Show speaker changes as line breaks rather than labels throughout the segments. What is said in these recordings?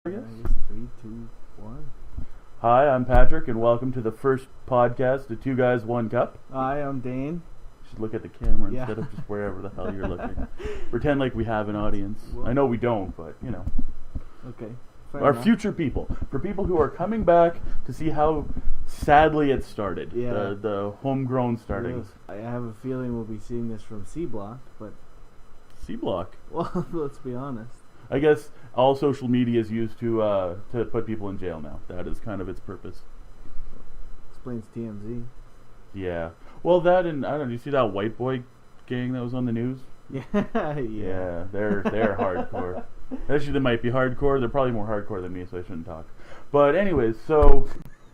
I guess.
3, 2, 1.
Hi, I'm Patrick, and welcome to the first podcast of Two Guys, One Cup.
Hi, I'm Dane.
You should look at the camera
Yeah.
instead of just wherever the hell you're looking. Pretend like we have an audience.
Well-
I know we don't, but, you know.
Okay. Fair
Our
enough.
future people. For people who are coming back to see how sadly it started.
Yeah.
The homegrown startings.
I have a feeling we'll be seeing this from C Block, but,
C-Block.
well, let's be honest.
I guess all social media is used to put people in jail now. That is kind of its purpose.
Explains TMZ.
Yeah. Well, that and, I don't know, do you see that white boy gang that was on the news?
Yeah.
Yeah, they're hardcore. Actually, they might be hardcore. They're probably more hardcore than me, so I shouldn't talk. But anyways, so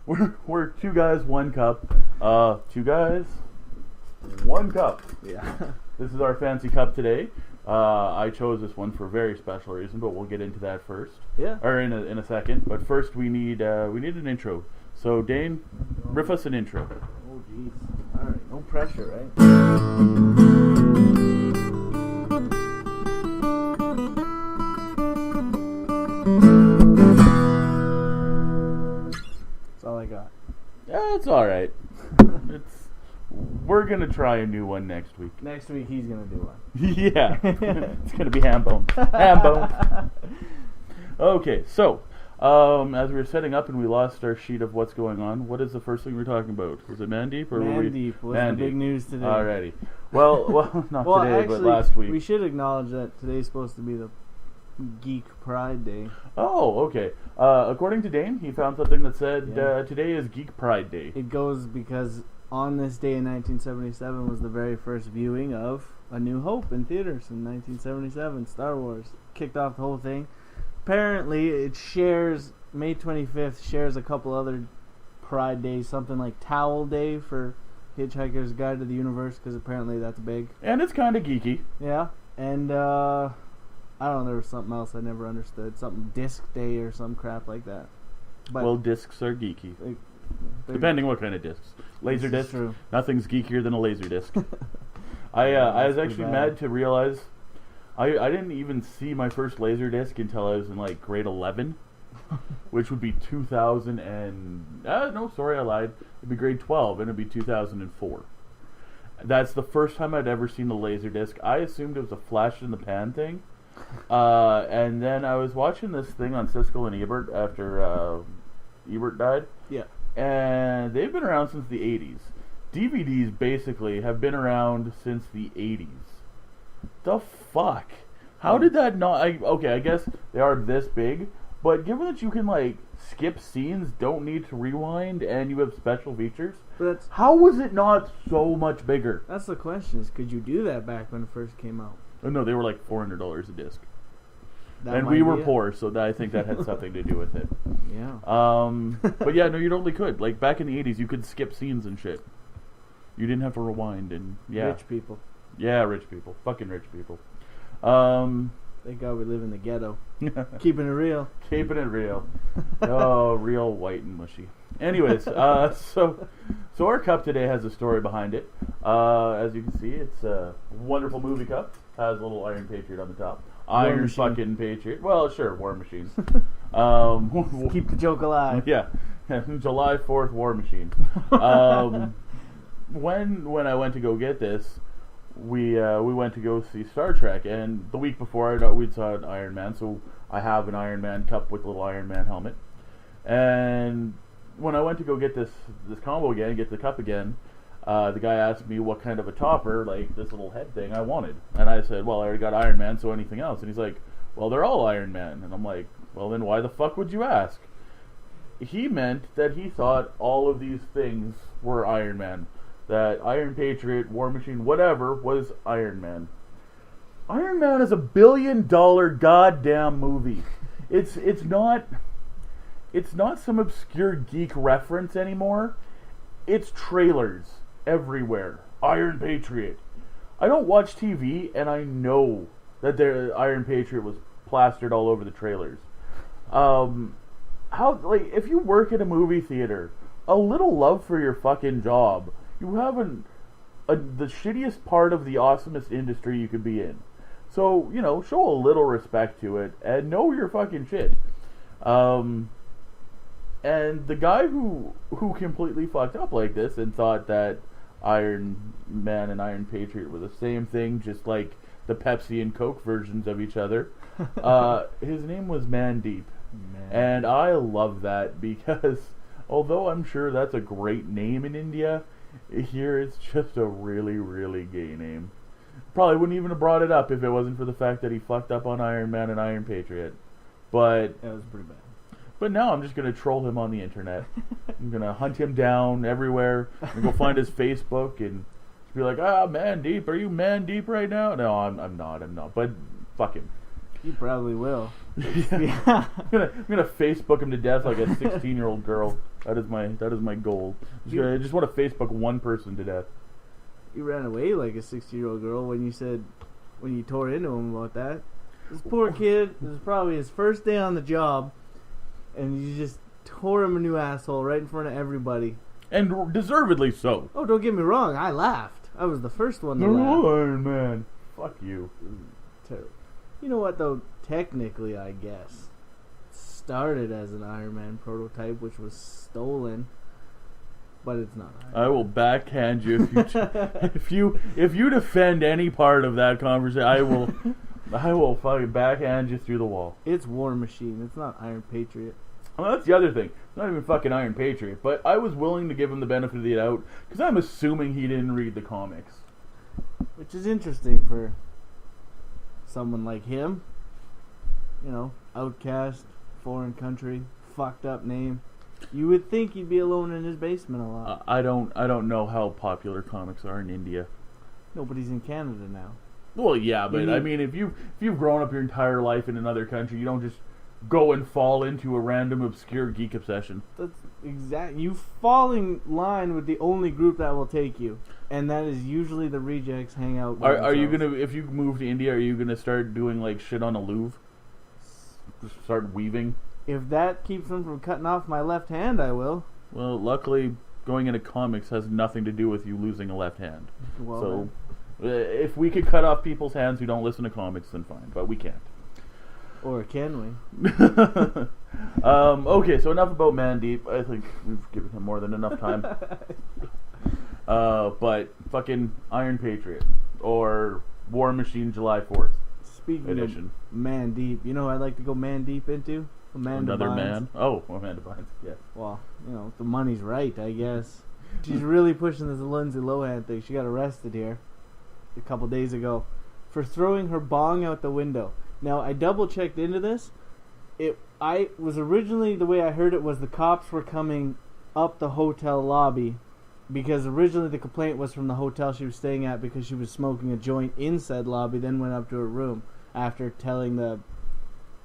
we're Two Guys, One Cup. Two guys, one cup.
Yeah.
This is our fancy cup today. I chose this one for a very special reason, but we'll get into that first,
Yeah.
or in a second. But first, we need an intro. So Dane, riff us an intro.
Oh, jeez. Alright, no pressure, right? That's all I got.
Yeah, it's all right. We're gonna try a new one next week.
Next week, he's going to do one.
Yeah, it's gonna be ham bone. Ham bone. Okay, so as we were setting up and we lost our sheet of what's going on, what is the first thing we're talking about? Was it Mandeep or were we?
Mandeep was
Mandeep.
the big news today.
Alrighty. Well, not
Well,
today,
actually,
but last week.
we should acknowledge that today's supposed to be the Geek Pride Day.
Oh, okay. According to Dane, he found something that said
Yeah.
Today is Geek Pride Day.
It goes because on this day in 1977 was the very first viewing of A New Hope in theaters in 1977. Star Wars kicked off the whole thing. Apparently, it shares May 25th shares a couple other Pride days, something like Towel Day for Hitchhiker's Guide to the Universe, because apparently that's big.
And it's kind of geeky.
Yeah, and I don't know, there was something else I never understood, something Disc Day or some crap like that. But
Well, discs are geeky.
they're-
Depending what kind of discs. Laser
This is
disc.
true.
Nothing's geekier than a laser disc. I was
That's
actually
pretty
mad
bad.
to realize I didn't even see my first laser disc until I was in like grade 11, which would be 2000 and no, sorry, I lied. It'd be grade 12 and it'd be 2004. That's the first time I'd ever seen a laser disc. I assumed it was a flash in the pan thing. And then I was watching this thing on Siskel and Ebert after Ebert died.
Yeah.
And they've been around since the 80s. DVDs basically have been around since the 80s. The fuck? How did that not... okay, I guess they are this big, but given that you can, like, skip scenes, don't need to rewind, and you have special features,
But
how was it not so much bigger?
that's the question, is could you do that back when it first came out?
Oh, no, they were like $400 a disc.
That
And
might
we
be
were
it.
poor, so I think that had something to do with it.
Yeah.
But yeah, no, you totally could. Like, back in the 80s, you could skip scenes and shit. You didn't have to rewind, and yeah.
Rich people.
Yeah, rich people. Fucking rich people.
Thank God we live in the ghetto. Keeping it real.
Keeping it real. Oh, real white and mushy. Anyways, so our cup today has a story behind it. As you can see, it's a wonderful movie cup. Has a little Iron Patriot on the top. Iron
Machine.
fucking Patriot. Well, sure, War Machine.
Keep the joke alive.
Yeah, July 4th War Machine. When I went to go get this, we went to go see Star Trek, and the week before we'd saw an Iron Man, so I have an Iron Man cup with a little Iron Man helmet. And when I went to go get this combo again, get the cup again, the guy asked me what kind of a topper, like this little head thing, I wanted, and I said, well, I already got Iron Man, so anything else? And he's like, well, they're all Iron Man, and I'm like, well, then why the fuck would you ask? He meant that he thought all of these things were Iron Man. That Iron Patriot, War Machine, whatever, was Iron Man. Iron Man is $1 billion goddamn movie. It's not some obscure geek reference anymore. It's trailers everywhere. Iron Patriot. I don't watch TV, and I know that the Iron Patriot was plastered all over the trailers. If you work at a movie theater, a little love for your fucking job. You have the shittiest part of the awesomest industry you could be in. So, show a little respect to it and know your fucking shit. And the guy who completely fucked up like this and thought that Iron Man and Iron Patriot were the same thing, just like the Pepsi and Coke versions of each other. His name was Mandeep. And I love that because although I'm sure that's a great name in India, here it's just a really, really gay name. Probably wouldn't even have brought it up if it wasn't for the fact that he fucked up on Iron Man and Iron Patriot. But
that was pretty bad.
But now I'm just going to troll him on the internet. I'm going to hunt him down everywhere and go find his Facebook and be like, Mandeep, are you Mandeep right now? No, I'm not. But fuck him.
You probably will.
Yeah. I'm gonna Facebook him to death like a 16-year-old girl. That is my goal. I just want to Facebook one person to death.
You ran away like a 16-year-old girl when you tore into him about that. This poor kid, this is probably his first day on the job, and you just tore him a new asshole right in front of everybody.
And deservedly so.
Oh, don't get me wrong, I laughed. I was the first one to laugh.
Iron Man. Fuck you.
Terrible. You know what, though? Technically, I guess, started as an Iron Man prototype, which was stolen, but it's not Iron Man.
I will backhand you if you defend any part of that conversation. I will fucking backhand you through the wall.
It's War Machine. It's not Iron Patriot.
Well, that's the other thing. It's not even fucking Iron Patriot, but I was willing to give him the benefit of the doubt because I'm assuming he didn't read the comics,
which is interesting for someone like him. You know, outcast, foreign country, fucked up name. You would think he'd be alone in his basement a lot.
I don't know how popular comics are in India.
Nobody's in Canada now.
Well, yeah, but I mean, if you've grown up your entire life in another country, you don't just go and fall into a random obscure geek obsession.
That's exact. You fall in line with the only group that will take you, and that is usually the rejects hang out.
Are you gonna, if you move to India, are you gonna start doing like shit on a louvre? Just start weaving.
If that keeps them from cutting off my left hand, I will.
Well, luckily, going into comics has nothing to do with you losing a left hand.
Well,
so, if we could cut off people's hands who don't listen to comics, then fine. But we can't.
Or can we?
Okay, so enough about Mandeep. I think we've given him more than enough time. But fucking Iron Patriot or War Machine July 4th.
Speaking
edition.
of Mandeep, you know who I'd like to go man-deep into? Amanda
Another
Bynes.
man? Oh, Amanda Bynes, yeah.
Well, you know, the money's right, I guess. She's really pushing this Lindsay Lohan thing. She got arrested here a couple days ago for throwing her bong out the window. Now, I double-checked into this. I was originally, the way I heard it was the cops were coming up the hotel lobby because originally the complaint was from the hotel she was staying at because she was smoking a joint in said lobby, then went up to her room after telling the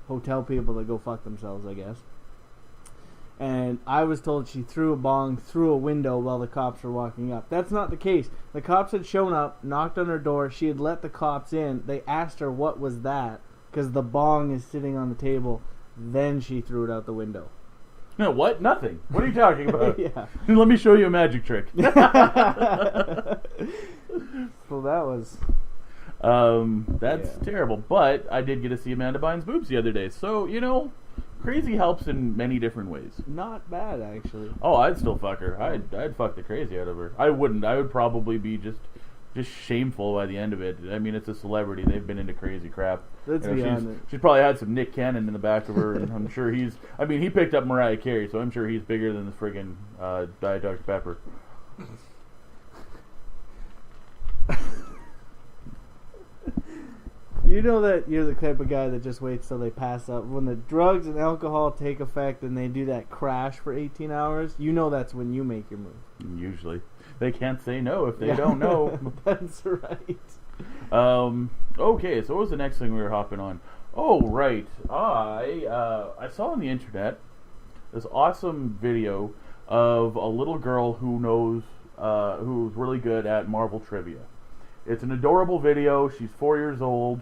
hotel people to go fuck themselves, I guess. And I was told she threw a bong through a window while the cops were walking up. That's not the case. The cops had shown up, knocked on her door, she had let the cops in. They asked her what was that, because the bong is sitting on the table. Then she threw it out the window.
No, what? Nothing. What are you talking about?
Yeah.
Let me show you a magic trick.
So that was...
That's terrible. But I did get to see Amanda Bynes' boobs the other day. So, you know, crazy helps in many different ways.
Not bad, actually.
Oh, I'd still fuck her. I'd fuck the crazy out of her. I wouldn't. I would probably be just shameful by the end of it. I mean, it's a celebrity. They've been into crazy crap.
Let's be honest.
She's probably had some Nick Cannon in the back of her, and I'm sure he picked up Mariah Carey, so I'm sure he's bigger than the friggin' Diet Dr. Pepper.
You know that you're the type of guy that just waits till they pass out. When the drugs and alcohol take effect and they do that crash for 18 hours, you know that's when you make your move.
Usually. They can't say no if they don't know.
That's right.
Okay, so what was the next thing we were hopping on? Oh, right. I saw on the internet this awesome video of a little girl who knows, who's really good at Marvel trivia. It's an adorable video. She's 4 years old.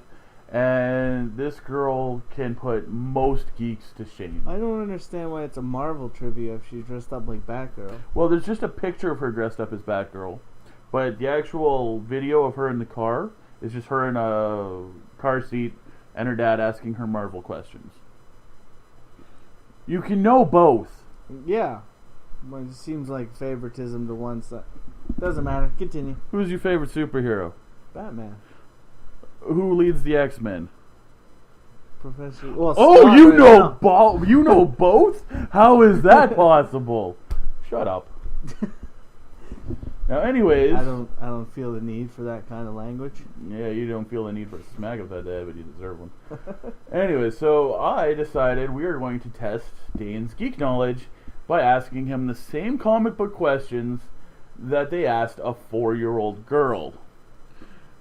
And this girl can put most geeks to shame.
I don't understand why it's a Marvel trivia if she's dressed up like Batgirl.
Well, there's just a picture of her dressed up as Batgirl. But the actual video of her in the car is just her in a car seat and her dad asking her Marvel questions. You can know both.
Yeah. But it seems like favoritism to one side. Doesn't matter. Continue.
Who's your favorite superhero?
Batman.
Who leads the X-Men?
Professor. Well,
Oh,
Scott
you
right
know
now.
you know both? How is that possible? Shut up. Now, anyways,
I don't feel the need for that kind of language.
yeah, you don't feel the need for a smack of that dad, but you deserve one. Anyway, so I decided we are going to test Dane's geek knowledge by asking him the same comic book questions that they asked a 4-year-old girl.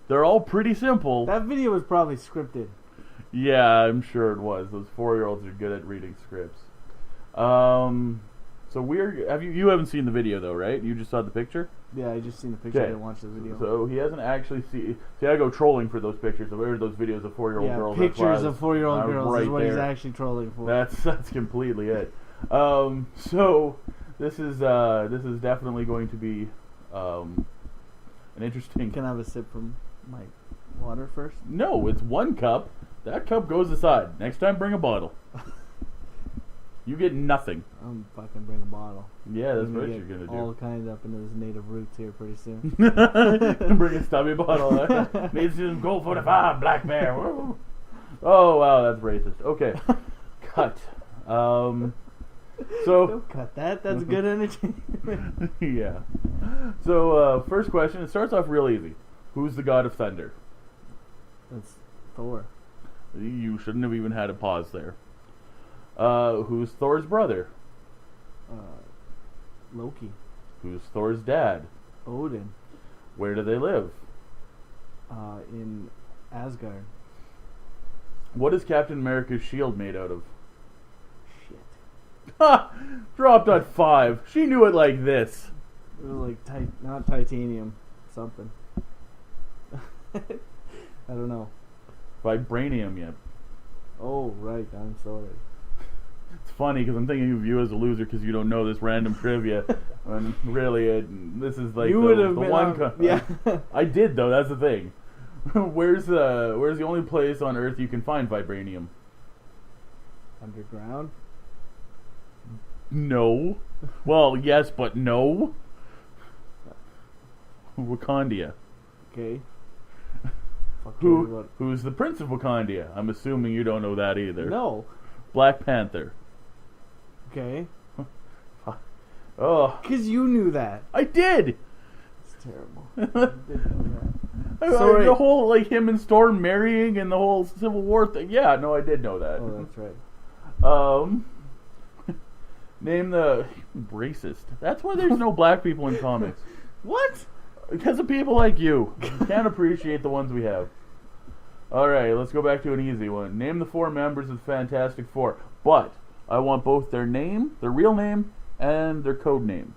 They're all pretty simple.
That video was probably scripted.
Yeah, I'm sure it was. Those 4-year-olds are good at reading scripts. So you haven't seen the video though, right? You just saw the picture?
Yeah, I just seen the picture. I
Okay.
didn't watch the video.
So he hasn't actually seen. See, I go trolling for those pictures. Or those videos of 4-year-old
yeah,
girls. That's why
pictures of 4-year-old
I'm
girls
right
is what he's
there.
actually trolling for.
That's completely it. So this is definitely going to be an interesting.
Can I have a sip from my water first?
No, it's one cup. That cup goes aside. Next time, bring a bottle. You get nothing.
I'm fucking bring a bottle.
Yeah, that's
I'm
what
gonna
you're gonna
get
do.
all kinds up into his native roots here pretty soon.
Bring a stubby bottle. Needs some Gold 45 Black Bear. Woo. Oh wow, that's racist. Okay, cut. So
Don't cut that. That's good energy.
yeah. So first question. It starts off real easy. Who's the god of thunder?
That's Thor.
You shouldn't have even had a pause there. Who's Thor's brother?
Loki.
Who's Thor's dad?
Odin.
Where do they live?
In Asgard.
What is Captain America's shield made out of?
Shit.
Ha! Dropped at 5. She knew it like this.
It was like not titanium, something. I don't know.
Vibranium, yeah.
Oh right, I'm sorry.
It's funny because I'm thinking of you as a loser because you don't know this random trivia. And really, this is like
You
the,
would have
the
been
one.
on, yeah.
I did though. That's the thing. Where's the only place on Earth you can find vibranium?
Underground.
No. Well, yes, but no. Wakandia.
Okay. Fuck you,
Who's the Prince of Wakandia? I'm assuming you don't know that either.
No.
Black Panther.
Okay.
Oh,
Because you knew that.
I did.
It's terrible. I didn't know that.
Sorry. The whole like him and Storm marrying and the whole Civil War thing. Yeah, no, I did know that.
Oh, that's right.
Name the racist. That's why there's no black people in comics.
What?
Because of people like you. Can't appreciate the ones we have. Alright, let's go back to an easy one. Name the 4 members of the Fantastic Four. But I want both their name, their real name, and their code name.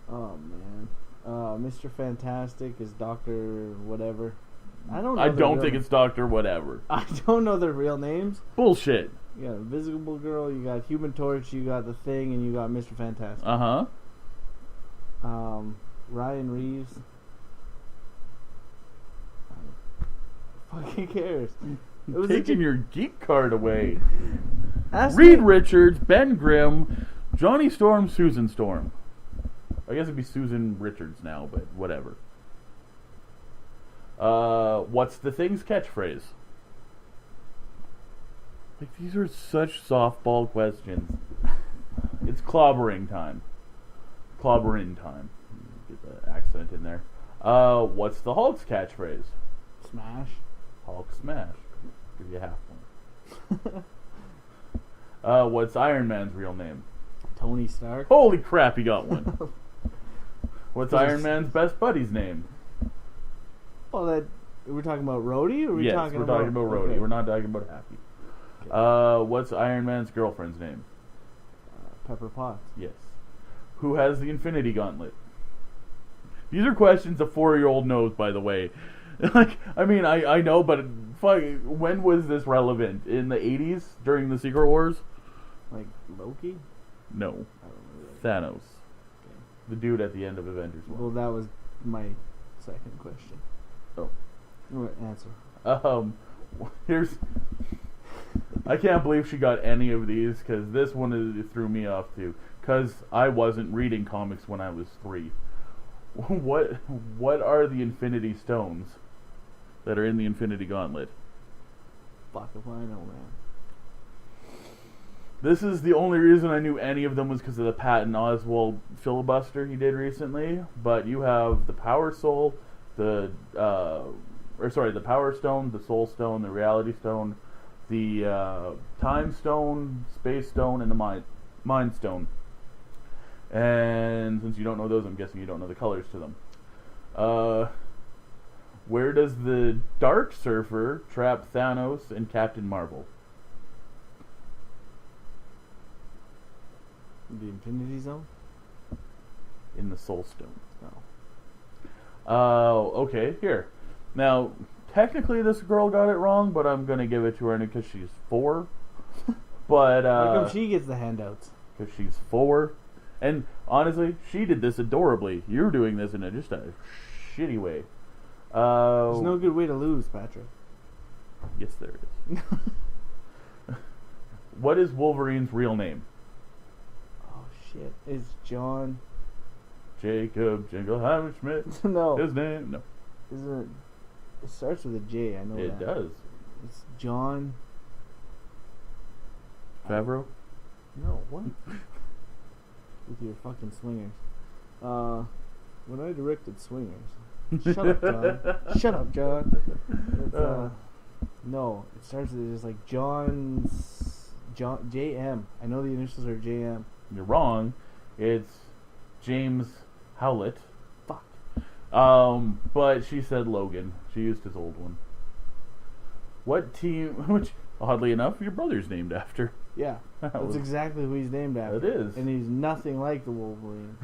Oh man. Mr. Fantastic is Dr. whatever. I don't know.
I don't think it's Dr. Whatever.
I don't know their real names.
Bullshit.
You got Invisible Girl, you got Human Torch, you got The Thing, and you got Mr. Fantastic.
Uh-huh.
Ryan Reeves. Fucking cares? It was
Taking your geek card away.
Ask
Reed
me-
Richards, Ben Grimm, Johnny Storm, Susan Storm. I guess it'd be Susan Richards now, but whatever. What's the Thing's catchphrase? Like, these are such softball questions. It's clobbering time. Clobbering time. Get the accent in there. What's the Hulk's catchphrase?
Smash.
Hulk smash. Give you a half point. What's Iron Man's real name?
Tony Stark.
Holy crap, he got one. What's Iron Man's best buddy's name?
Oh, that we're talking about Rhodey, or
Yes,
talking
we're
about
talking about Rhodey.
okay.
We're not talking about Happy. What's Iron Man's girlfriend's name?
Pepper Potts.
Yes. Who has the Infinity Gauntlet? These are questions a 4-year-old knows, by the way. Like, I mean, I know, but when was this relevant? In the 80s during the Secret Wars?
Like Loki?
No.
I don't know.
Thanos.
Okay.
The dude at the end of Avengers 1.
Well, that was my second question.
Oh.
What answer?
Here's I can't believe she got any of these, because this one threw me off too. Because I wasn't reading comics when I was 3. What are the Infinity Stones that are in the Infinity Gauntlet?
Fuck if I know, man.
This is the only reason I knew any of them was because of the Patton Oswalt filibuster he did recently. But you have the Power Soul, the Power Stone, the Soul Stone, the Reality Stone, the Time Stone, Space Stone, and the Mind Stone. And since you don't know those, I'm guessing you don't know the colors to them. Where does the Dark Surfer trap Thanos and Captain Marvel?
The Infinity Zone?
In the Soul Stone.
Oh.
Okay, here. Now, technically this girl got it wrong, but I'm going to give it to her because she's 4. But,
how come she gets the handouts?
Because she's 4. And, honestly, she did this adorably. You're doing this in just a shitty way.
There's no good way to lose, Patrick.
Yes, there is. What is Wolverine's real name?
Oh, shit. It's John...
Jacob Jingleheimer Schmidt.
No.
His name? No.
Isn't it... It starts with a J, I know that.
It does.
It's John...
Favreau?
No, what? With your fucking Swingers. When I directed Swingers... Shut up, John. Shut up, John. It's, no, it starts with just like John JM. I know the initials are JM.
You're wrong. It's James Howlett.
Fuck.
But she said Logan. She used his old one. What team? Which, oddly enough, your brother's named after.
Yeah, that's exactly who he's named after.
It is.
And he's nothing like the Wolverine.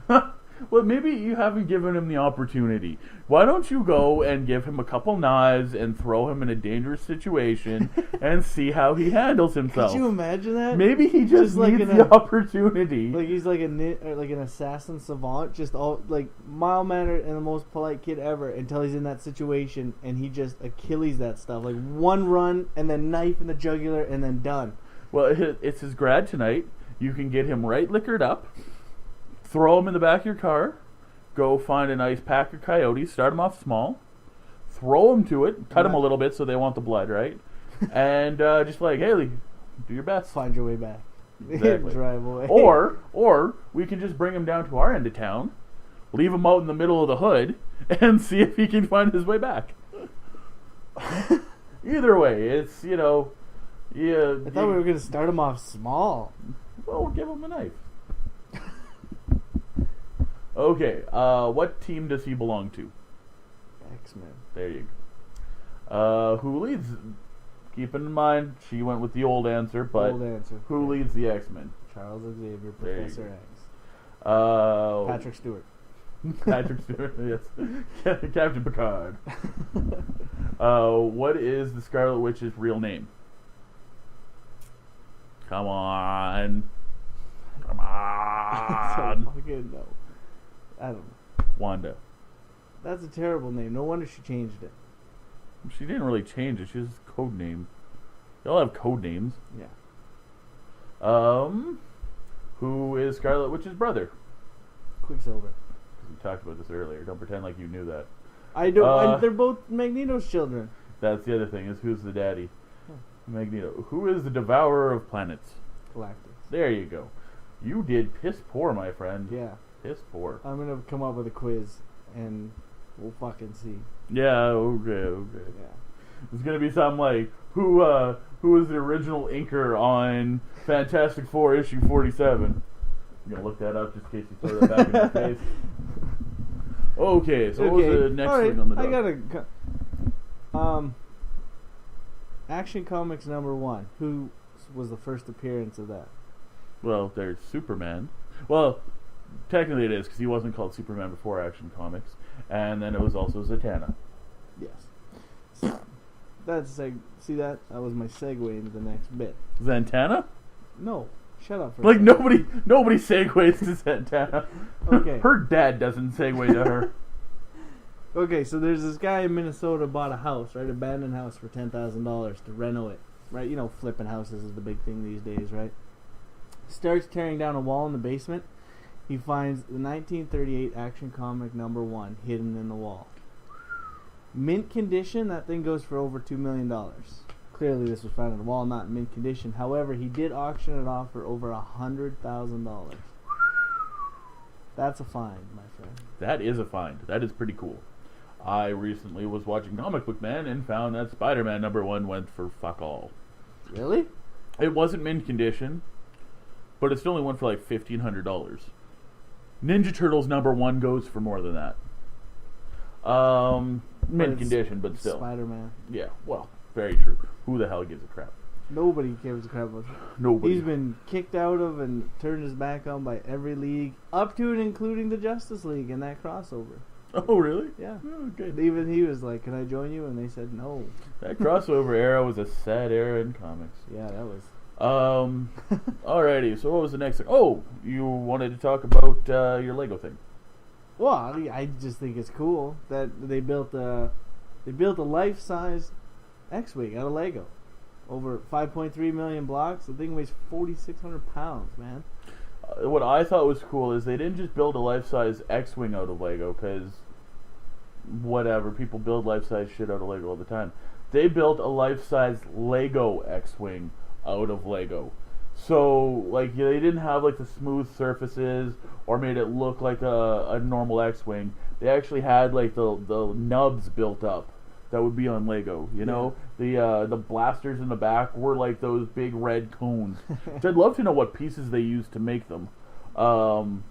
Well, maybe you haven't given him the opportunity. Why don't you go and give him a couple knives and throw him in a dangerous situation and see how he handles himself?
Could you imagine that?
Maybe he just
like
needs the opportunity.
Like he's like like an assassin savant, just all like mild-mannered and the most polite kid ever until he's in that situation and he just Achilles that stuff. Like one run and then knife in the jugular and then done.
Well, it's his grad tonight. You can get him right liquored up. Throw him in the back of your car. Go find a nice pack of coyotes. Start them off small. Throw them to it. Cut them a little bit so they want the blood, right? And just like, Haley, do your best.
Find your way back.
Exactly.
Drive away.
Or we can just bring him down to our end of town, leave him out in the middle of the hood, and see if he can find his way back. Either way, it's, yeah.
I thought we were going to start him off small.
Well, we'll give him a knife. Okay, what team does he belong to?
X-Men.
There you go. Who leads? Keeping in mind, she went with the old answer, but who leads the X-Men?
Charles Xavier, Professor X. Patrick Stewart.
Patrick Stewart, yes. Captain Picard. What is the Scarlet Witch's real name? Come on. Come on.
Fucking no. I don't know.
Wanda.
That's a terrible name. No wonder she changed it.
She didn't really change it. She has a code name. They all have code names.
Yeah.
Who is Scarlet Witch's brother?
Quicksilver.
We talked about this earlier. Don't pretend like you knew that.
I don't. They're both Magneto's children.
That's the other thing, is who's the daddy? Magneto. Who is the devourer of planets?
Galactus.
There you go. You did piss poor, my friend.
Yeah.
Piss poor.
I'm gonna come up with a quiz, and we'll fucking see.
Yeah. Okay.
Yeah.
It's gonna be something like who was the original inker on Fantastic Four issue 47. I'm gonna look that up just in case you throw that back in your face. Okay. So what was the next thing on the dock?
I gotta. Action Comics #1. Who was the first appearance of that?
Well, there's Superman. Well, technically it is, because he wasn't called Superman before Action Comics. And then it was also Zatanna.
Yes. So, that's see that? That was my segue into the next bit.
Zatanna?
No. Shut up.
Like, nobody segues to Zatanna.
Okay.
Her dad doesn't segue to her.
Okay, so there's this guy in Minnesota bought a house, right? Abandoned house for $10,000 to reno it. right? You know, flipping houses is the big thing these days, right? Starts tearing down a wall in the basement. He finds the 1938 Action Comic #1 hidden in the wall. Mint condition, that thing goes for over $2 million. Clearly this was found in the wall, not in mint condition. However, he did auction it off for over $100,000. That's a find, my friend.
That is a find. That is pretty cool. I recently was watching Comic Book Man and found that Spider-Man #1 went for fuck all.
Really?
It wasn't mint condition, but it still only went for like $1,500. Ninja Turtles #1 goes for more than that. Mint condition, but still.
Spider-Man.
Yeah, well, very true. Who the hell gives a crap?
Nobody gives a crap about him.
Nobody.
He's been kicked out of and turned his back on by every league, up to and including the Justice League in that crossover.
Oh, really?
Yeah.
Oh, good.
Even he was like, "Can I join you?" And they said no.
That crossover era was a sad era in comics.
Yeah, that was.
Alrighty, so what was the next thing? Oh, you wanted to talk about your Lego thing.
Well, I just think it's cool that they built a life-size X-Wing out of Lego. Over 5.3 million blocks. The thing weighs 4,600 pounds, man.
What I thought was cool is they didn't just build a life-size X-Wing out of Lego, because whatever, people build life-size shit out of Lego all the time. They built a life-size Lego X-Wing out of Lego. So, like, they didn't have, like, the smooth surfaces or made it look like a normal X-Wing. They actually had, like, the nubs built up that would be on Lego, you know? The blasters in the back were, like, those big red cones. Which I'd love to know what pieces they used to make them.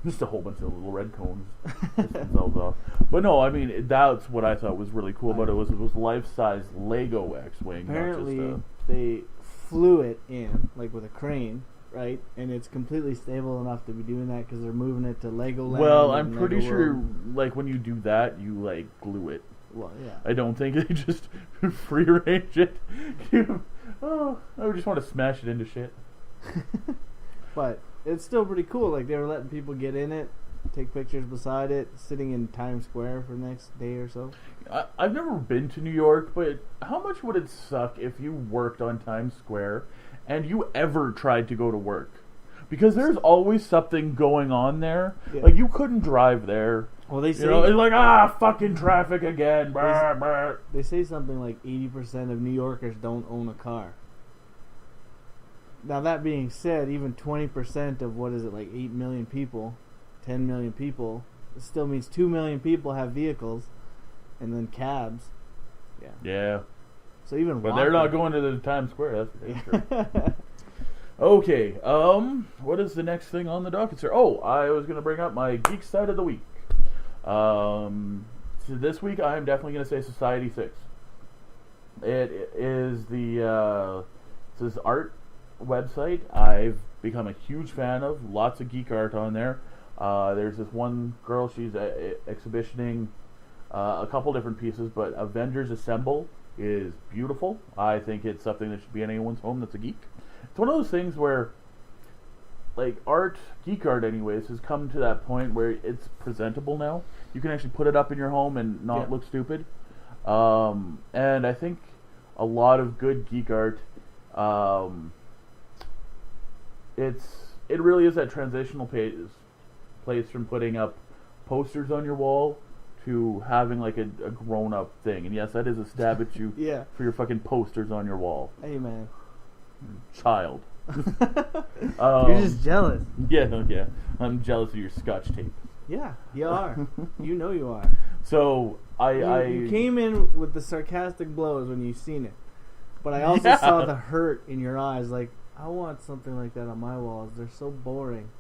Just a whole bunch of little red cones. Pissed themselves off. But no, I mean, that's what I thought was really cool about it. Was life-size Lego X-Wing.
Apparently,
not just
they flew it in, like with a crane, right? And it's completely stable enough to be doing that because they're moving it to Legoland.
Well, I'm
and
pretty
Lego
sure,
World.
like, when you do that, you, like, glue it.
Well, yeah.
I don't think they just free range it. I would just want to smash it into shit.
But it's still pretty cool. Like, they were letting people get in it, take pictures beside it, sitting in Times Square for the next day or so.
I've never been to New York, but how much would it suck if you worked on Times Square and you ever tried to go to work? Because there's always something going on there.
Yeah.
Like, you couldn't drive there.
Well, they say,
You know, it's like, fucking traffic again. Brr, brr.
they say something like 80% of New Yorkers don't own a car. Now, that being said, even 20% of, what is it, like 8 million people, 10 million people, it still means 2 million people have vehicles, and then cabs. Yeah.
Yeah.
So even
But they're not going to the Times Square, that's for damn sure. Okay, what is the next thing on the docket, sir? Oh, I was going to bring up my geek side of the week. So this week I'm definitely going to say Society 6. It is it's this art website I've become a huge fan of. Lots of geek art on there. There's this one girl, she's exhibitioning a couple different pieces, but Avengers Assemble is beautiful. I think it's something that should be in anyone's home that's a geek. It's one of those things where, like, geek art anyways, has come to that point where it's presentable now. You can actually put it up in your home and not look stupid. And I think a lot of good geek art, it really is that transitional place from putting up posters on your wall to having, like, a grown-up thing. And yes, that is a stab at you for your fucking posters on your wall.
Hey, man.
Child.
You're just jealous.
Yeah. I'm jealous of your Scotch tape.
Yeah, you are. You know you are.
So,
You came in with the sarcastic blows when you seen it. But I also saw the hurt in your eyes. Like, I want something like that on my walls. They're so boring.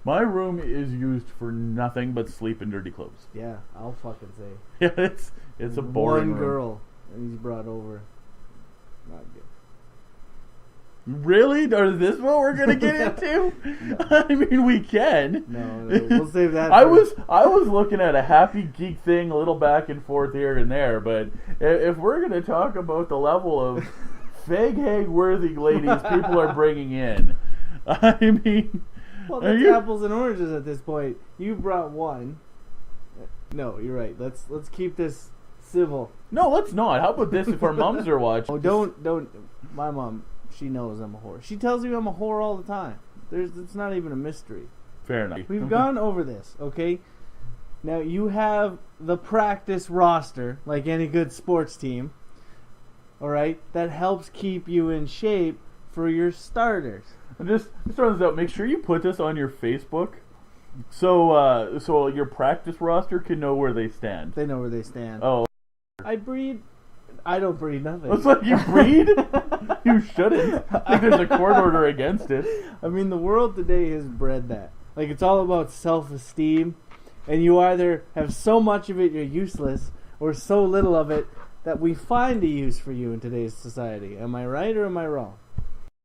My room is used for nothing but sleep in dirty clothes.
Yeah, I'll fucking say.
Yeah, it's a boring
One
room.
girl, and he's brought over. Not good.
Really? Is this what we're gonna get into?
No.
I mean, we can.
No, we'll save that.
I was looking at a happy geek thing, a little back and forth here and there, but if we're gonna talk about the level of fag-hag worthy ladies people are bringing in, I mean,
well, that's apples and oranges at this point. You brought one. No, you're right. Let's keep this Civil.
No, let's not. How about this if our moms are watching?
Oh, don't. My mom, she knows I'm a whore. She tells me I'm a whore all the time. It's not even a mystery.
Fair enough.
We've gone over this, okay? Now, you have the practice roster, like any good sports team, all right, that helps keep you in shape for your starters.
And just throwing this out, make sure you put this on your Facebook so your practice roster can know where they stand.
They know where they stand.
Oh.
I don't breed nothing.
It's like you breed? You shouldn't. I think there's a court order against it.
I mean, the world today has bred that. Like, it's all about self-esteem, and you either have so much of it you're useless, or so little of it that we find a use for you in today's society. Am I right or am I wrong?